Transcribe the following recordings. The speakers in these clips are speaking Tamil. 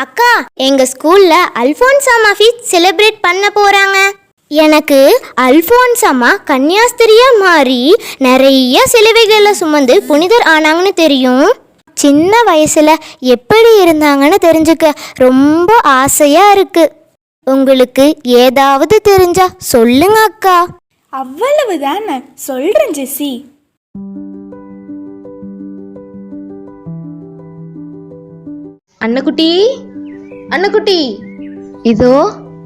அக்கா, எங்க ஸ்கூல்ல அல்ஃபோன்சாமா ஃபீஸ்ட் செலிப்ரேட் பண்ண போறாங்க. எனக்கு அல்ஃபோன்சாமா கன்னியாஸ்திரியா மாறி நிறைய சிலுவைகளை சுமந்து புனிதர் ஆனாங்கன்னு தெரியும். சின்ன வயசுல எப்படி இருந்தாங்கன்னு தெரிஞ்சுக்க ரொம்ப ஆசையா இருக்கு. உங்களுக்கு ஏதாவது தெரிஞ்சா சொல்லுங்க அக்கா. அவ்வளவுதானே, சொல்றேன் ஜெசி. அன்னக்குட்டி, அன்னக்குட்டி, இதோ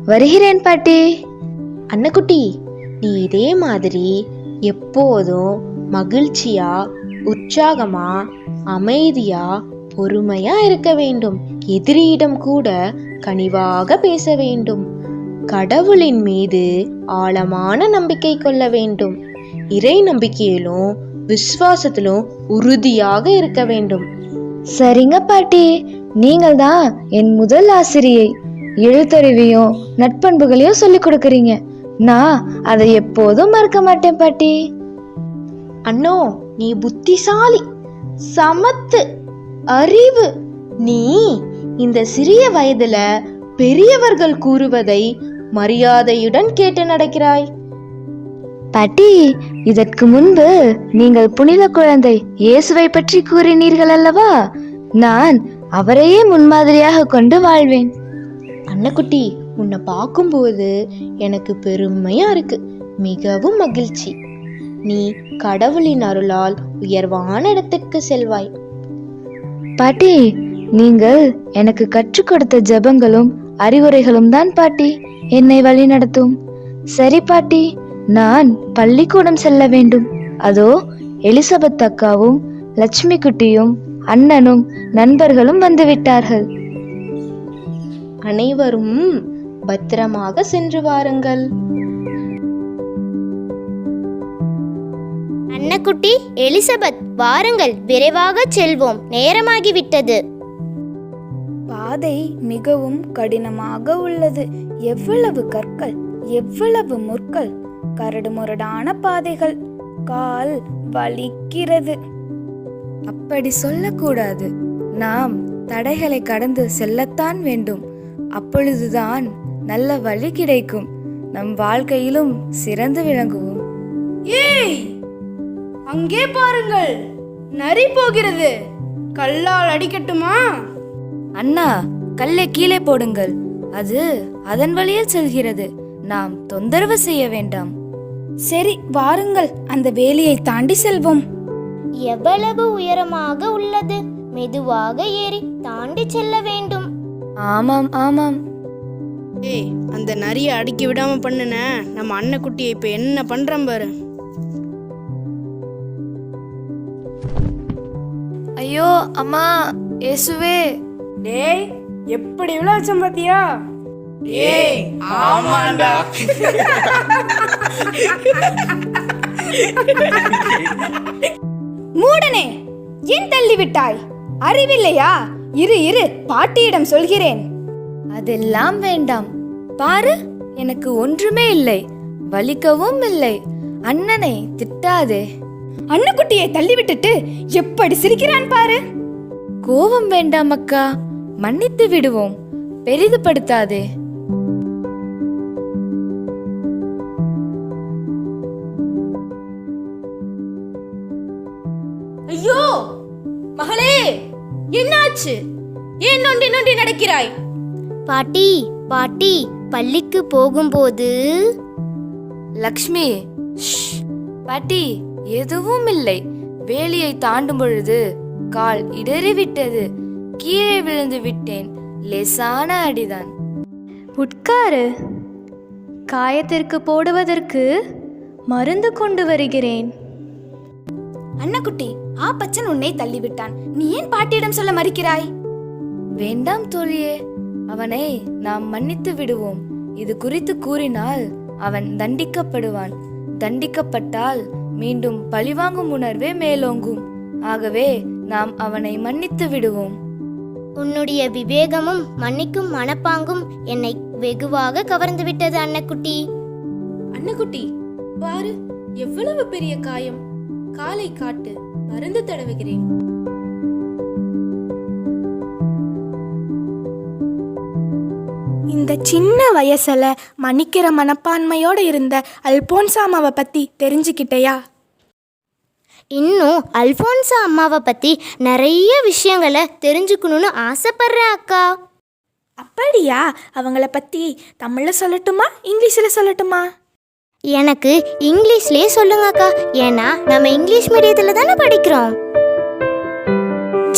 வருகிறேன் பாட்டி. அன்னக்குட்டி, நீ இதே மாதிரி எப்போதும் மகிழ்ச்சியா, உற்சாகமா, அமைதியா, பொறுமையா இருக்க வேண்டும். எதிரியிடம் கூட கனிவாக பேச வேண்டும். கடவுளின் மீது ஆழமான நம்பிக்கை கொள்ள வேண்டும். இறை நம்பிக்கையிலும் விசுவாசத்திலும் உறுதியாக இருக்க வேண்டும். சரிங்க பாட்டி, நீங்கள் தான் என் முதல் ஆசிரியை. எழுத்தறிவையும் நட்பண்புகளையும் சொல்லி கொடுக்கறீங்க. நான் அதை எப்போதும் மறக்க மாட்டேன் பாட்டி. அண்ணோ, நீ புத்திசாலி, சமத்து, அறிவு. நீ இந்த சிறிய வயதுல பெரியவர்கள் கூறுவதை மரியாதையுடன் கேட்டு நடக்கிறாய். பாட்டி, இதற்கு முன்பு நீங்கள் புனித குழந்தை இயேசுவை பற்றி கூறினீர்கள் அல்லவா? நான் அவரையே முன்மாதிரியாக கொண்டு வாழ்வேன். அன்னக்குட்டி, உன்னை பார்க்கும்போது எனக்கு பெருமையா இருக்கு. மிகவும் மகிழ்ச்சி. நீ கடவுளின் அருளால் உயர்வான இடத்திற்கு செல்வாய். பாட்டி, நீங்கள் எனக்கு கற்றுக் கொடுத்த ஜெபங்களும் அறிவுரைகளும் தான் பாட்டி என்னை வழி நடத்தும். சரி பாட்டி, நான் பள்ளிக்கூடம் செல்ல வேண்டும். அதோ எலிசபெத் அக்காவும் லட்சுமி குட்டியும் அண்ணனும் நண்பர்களும் வந்து விட்டார்கள். அனைவரும் பத்திரமாக சென்று வாருங்கள். அன்னக்குட்டி, எலிசபெத், வாருங்கள், விரைவாக செல்வோம், நேரமாகிவிட்டது. பாதை மிகவும் கடினமாக உள்ளது. எவ்வளவு கற்கள், எவ்வளவு முற்கள், கரடுமுரடான பாதைகள். கால் வலிக்கிறது. அப்படி சொல்லக்கூடாது. நாம் தடைகளை கடந்து செல்லத்தான் வேண்டும். அப்பொழுதுதான் நல்ல வழி கிடைக்கும். நம் வாழ்க்கையிலும் சிறந்து விளங்குவோம். ஏய், அங்கே பாருங்கள், நரி போகிறது. கல்லால் அடிக்கட்டுமா? அண்ணா, கல்லை கீழே போடுங்கள். அது அதன் வழியில் செல்கிறது. நாம் தொந்தரவு செய்ய வேண்டாம். சரி, வாருங்கள், அந்த வேலியை தாண்டி செல்வோம். எவ்வளவு உயரமாக உள்ளது! மெதுவாக ஏறி தாண்டி செல்ல வேண்டும். ஆமாம் ஆமாம். ஏய், அந்த நரியை அடிக்க விடாம பண்ணுன நம்ம அன்னக்குட்டியை இப்ப என்ன பண்றோம் பாரு. ஐயோ அம்மா, இயேசுவே! டேய், எப்படி விளையாச்சம் பாத்தியா? ஏய், ஆமாண்டா. மூடனே, ஏன் தள்ளி விட்டாய்? அறிவில்லையா? இரு இரு, பாட்டியிடம் சொல்கிறேன். அதெல்லாம் வேண்டாம். பாரு, எனக்கு ஒன்றுமே இல்லை, வலிக்கவும் இல்லை. அண்ணனை திட்டாதே. அன்னக்குட்டியை தள்ளிவிட்டுட்டு எப்படி சிரிக்கிறான் பாரு. கோபம் வேண்டாம் அக்கா, மன்னித்து விடுவோம். பெரிதுபடுத்தாதே. ஐயோ மகளே, என்னாச்சு? ஏன் நொண்டி நொண்டி நடக்கிறாய்? பாட்டி, பாட்டி, பள்ளிக்கு போகும்போது லக்ஷ்மி, ஷ். பாட்டி, எதுவும் இல்லை. வேலியை தாண்டும் பொழுது கால் இடறிவிட்டது. கீழே விழுந்து விட்டேன். லேசான அடிதான். உட்காரு. காயத்திற்கு போடுவதற்கு மருந்து கொண்டு வருகிறேன். அன்னக்குட்டி, ஆப்பச்சன் உன்னை தள்ளிவிட்டான். நீ ஏன் பாட்டியிடம் சொல்ல மறுக்கிறாய்? வேண்டாம் தோழியே, அவனை நாம் மன்னித்து விடுவோம். இது குறித்து கூறினால் அவன் தண்டிக்கப்படுவான். தண்டிக்கப்பட்டால் மீண்டும் பழிவாங்கும் உணர்வே மேலோங்கும். ஆகவே நாம் அவனை மன்னித்து விடுவோம். உன்னுடைய விவேகமும் மன்னிக்கும் மனப்பாங்கும் என்னை வெகுவாக கவர்ந்து விட்டது அன்னக்குட்டி. அன்னக்குட்டி, பாரு, எவ்வளவு பெரிய காயம். காலை காட்டு, மருந்து தடவுகிறேன். அந்த சின்ன வயசுல மன்னிக்கிற மனப்பான்மையோட இருந்த அல்போன்சா அம்மாவை பத்தி தெரிஞ்சுக்கிட்டயா? இன்னும் அல்ஃபோன்சா அம்மாவை பற்றி நிறைய விஷயங்களை தெரிஞ்சுக்கணுன்னு ஆசைப்பட்றேன் அக்கா. அப்படியா? அவங்கள பத்தி தமிழ்ல சொல்லட்டுமா, இங்கிலீஷ்ல சொல்லட்டுமா? எனக்கு இங்கிலீஷ்லேயே சொல்லுங்க அக்கா, ஏன்னா நம்ம இங்கிலீஷ் மீடியத்தில் தானே படிக்கிறோம்.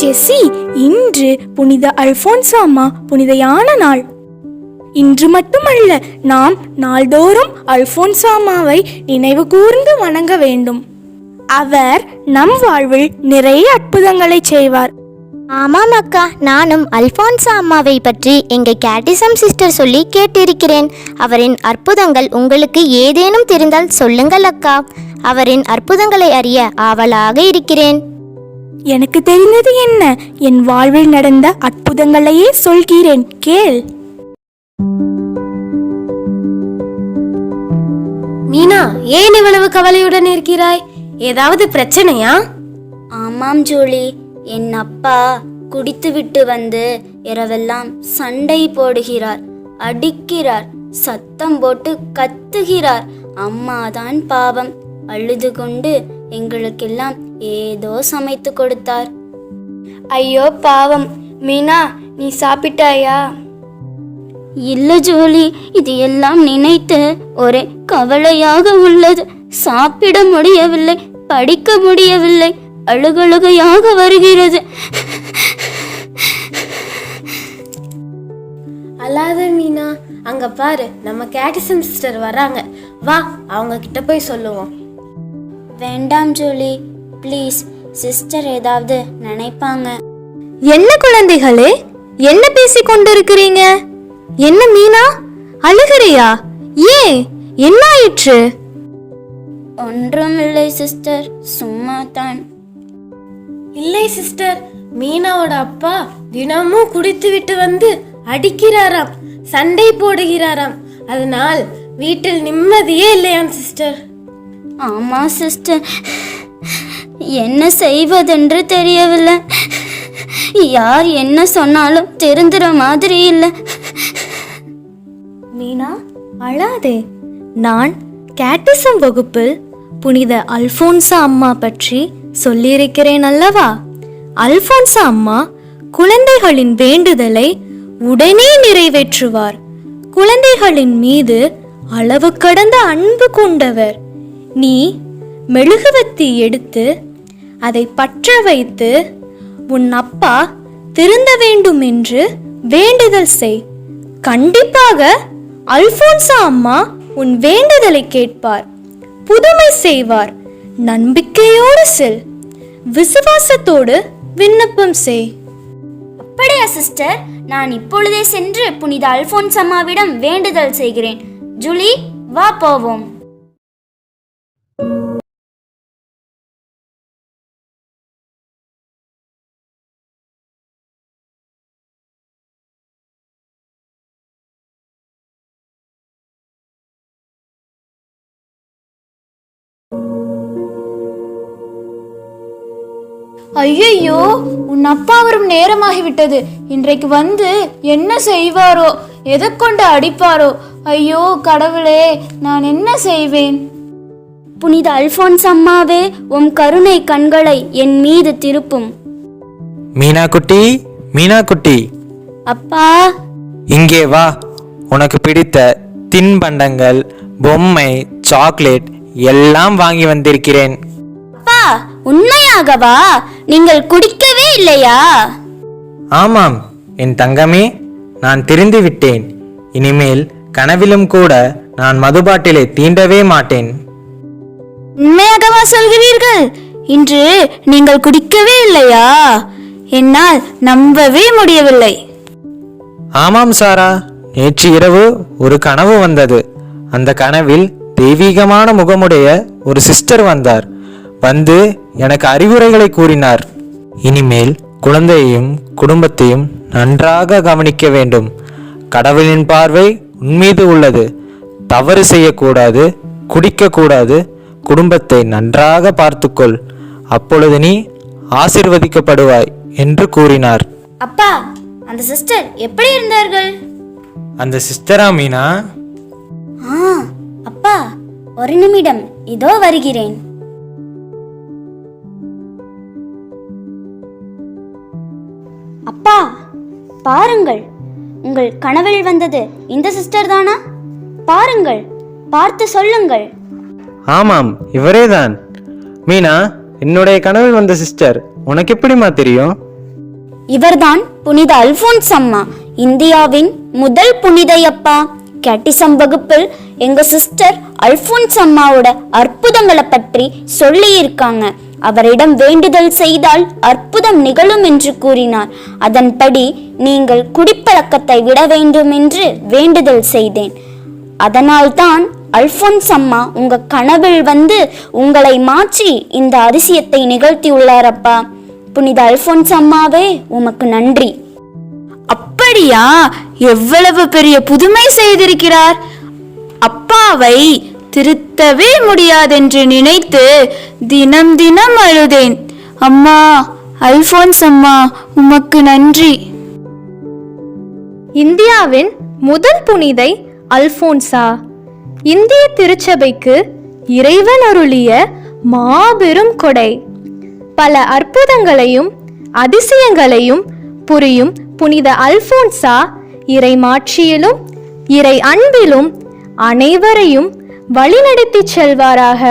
ஜெஸ்ஸி, இன்று புனித அல்போன்சா அம்மா புனிதையான நாள். இன்று மட்டுமல்ல, நாம் நாள்தோறும் அல்போன்சா அம்மாவை நினைவு கூர்ந்து வணங்க வேண்டும். அவர் நம் வாழ்வில் நிறைய அற்புதங்களை செய்வார். ஆமாம் அக்கா, நானும் அல்ஃபோன்சா அம்மாவை பற்றி எங்கள் கேட்டிசம் சிஸ்டர் சொல்லி கேட்டிருக்கிறேன். அவரின் அற்புதங்கள் உங்களுக்கு ஏதேனும் தெரிந்தால் சொல்லுங்கள் அக்கா. அவரின் அற்புதங்களை அறிய ஆவலாக இருக்கிறேன். எனக்கு தெரிந்தது என்ன? என் வாழ்வில் நடந்த அற்புதங்களையே சொல்கிறேன், கேள். மீனா, ஏன் இவ்வளவு கவலையுடன் இருக்கிறாய்? ஏதாவது பிரச்சனையா? ஆமாம் ஜூலி, என் அப்பா குடித்துவிட்டு வந்து இரவெல்லாம் சண்டை போடுகிறார், அடிக்கிறார், சத்தம் போட்டு கத்துகிறார். அம்மாதான் பாவம், அழுது கொண்டு எங்களுக்கெல்லாம் ஏதோ சமைத்து கொடுத்தார். ஐயோ பாவம். மீனா, நீ சாப்பிட்டாயா? இல்ல ஜூலி, இது எல்லாம் நினைத்து ஒரே கவலையாக உள்ளது. சாப்பிட முடியவில்லை, படிக்க முடியவில்லை, அழுகழுகையாக வருகிறது. அழாத மீனா, அங்க பாரு, நம்ம கேட்டிசம் சிஸ்டர் வராங்க. வா, அவங்க கிட்ட போய் சொல்லுவோம். வேண்டாம் ஜூலி, ப்ளீஸ். சிஸ்டர் ஏதாவது நினைப்பாங்க. என்ன குழந்தைகளே, என்ன பேசிக் கொண்டிருக்கிறீங்க? என்ன மீனா, அழுகிறியா? ஏன், என்ன ஆயிற்று? ஒன்றுமில்லை சிஸ்டர், சும்மா தான். இல்லை சிஸ்டர், மீனாவோட அப்பா தினமும் குடித்து விட்டு வந்து அடிக்கிறாராம், சண்டை போடுகிறாராம். அதனால் வீட்டில் நிம்மதியே இல்லையாம் சிஸ்டர். ஆமா சிஸ்டர், என்ன செய்வதென்று தெரியவில்லை. யார் என்ன சொன்னாலும் தெரிந்துற மாதிரி இல்லை. மீனா, அழாதே. நான் கேட்டிசம் வகுப்பில் புனித அல்போன்சா அம்மா பற்றி சொல்லியிருக்கிறேன் அல்லவா? அல்போன்சா அம்மா குழந்தைகளின் வேண்டுதலை உடனே நிறைவேற்றுவார். குழந்தைகளின் மீது அளவு கடந்த அன்பு கொண்டவர். நீ மெழுகுவத்தி எடுத்து அதை பற்ற வைத்து உன் அப்பா திருந்த வேண்டும் என்று வேண்டுதல் செய். கண்டிப்பாக அல்போன்சா அம்மா உன் வேண்டுதலை கேட்பார், புதுமை செய்வார். நம்பிக்கையோடு செல், விசுவாசத்தோடு விண்ணப்பம் செய். அப்படியா சிஸ்டர்? நான் இப்பொழுதே சென்று புனித அல்போன்சா அம்மாவிடம் வேண்டுதல் செய்கிறேன். ஜூலி, வா போவோம். ஐயையோ, உன் அப்பா வரும் நேரமாகிவிட்டது. இன்றைக்கு வந்து என்ன செய்வாரோ, எதை கொண்டு அடிப்பாரோ? ஐயோ கடவுளே, நான் என்ன செய்வேன்? புனித அல்போன்சா அம்மாவே, உம் கருணை கண்களை என் மீது திருப்பும். மீனா குட்டி, மீனா குட்டி, அப்பா, இங்கே வா. உனக்கு பிடித்த தின்பண்டங்கள், பொம்மை, சாக்லேட் எல்லாம் வாங்கி வந்திருக்கிறேன். அப்பா, உண்மையாகவா? நீங்கள் குடிக்கவே இல்லையா? ஆமாம் என் தங்கமே, நான் தெரிந்து விட்டேன். இனிமேல் கனவிலும் கூட நான் மதுபாட்டிலை தீண்டவே மாட்டேன். உண்மையாகவா சொல்கிறீர்கள்? இன்று நீங்கள் குடிக்கவே இல்லையா? என்னால் நம்பவே முடியவில்லை. ஆமாம் சாரா, நேற்று இரவு ஒரு கனவு வந்தது. அந்த கனவில் தெய்வீகமான முகமுடைய ஒரு சிஸ்டர் வந்தார். வந்து எனக்கு அறிவுரைகளை கூறினார். இனிமேல் குழந்தையையும் குடும்பத்தையும் நன்றாக கவனிக்க வேண்டும். கடவுளின் பார்வை உன்மீது உள்ளது. தவறு செய்யக்கூடாது, குடிக்கக்கூடாது. குடும்பத்தை நன்றாக பார்த்துக்கொள், அப்பொழுது நீ ஆசீர்வதிக்கப்படுவாய் என்று கூறினார். அப்பா, அந்த சிஸ்டர் எப்படி இருந்தார்கள்? அந்த சிஸ்டரா மீனா? ஆ அப்பா, ஒரு நிமிடம், இதோ வருகிறேன். அப்பா பாருங்கள், உங்கள் கனவில் வந்தது இந்த சிஸ்டர் தானா? பாருங்கள், பார்த்து சொல்லுங்கள். ஆமாம், இவரேதான். மீனா, என்னுடைய கனவில் வந்த சிஸ்டர் உனக்கு எப்படிமா தெரியும்? இவர்தான் புனித அல்போன்ஸ் அம்மா, இந்தியாவின் முதல் புனிதையப்பா. கேட்டிசம் வகுப்பில் எங்க சிஸ்டர் அல்போன்ஸ் அம்மாவோட அற்புதங்களை பற்றி சொல்லி இருக்காங்க. அவரிடம் வேண்டுதல் செய்தால் அற்புதம் நிகழும் என்று கூறினார். அதன்படி நீங்கள் குடிப்பழக்கத்தை விட வேண்டும் என்று வேண்டுதல் செய்தேன். அதனால்தான் அல்போன்ஸ் அம்மா உங்க கனவில் வந்து உங்களை மாற்றி இந்த அதிசயத்தை நிகழ்த்தியுள்ளாரப்பா. புனித அல்போன்ஸ் அம்மாவே உமக்கு நன்றி. அப்படியா? எவ்வளவு பெரிய புதுமை செய்திருக்கிறார். அப்பாவை திருத்தவே முடியாதென்று நினைத்து தினம் தினம் அழுதேன். அம்மா, அல்போன்ஸ் அம்மா, உமக்கு நன்றி. இந்தியாவின் முதல் புனிதை அல்போன்சா இந்திய திருச்சபைக்கு இறைவன் அருளிய மாபெரும் கொடை. பல அற்புதங்களையும் அதிசயங்களையும் புரியும் புனித அல்போன்சா இறை மாட்சியிலும் இறை அன்பிலும் அனைவரையும் வழிநடத்திச் செல்வாராக.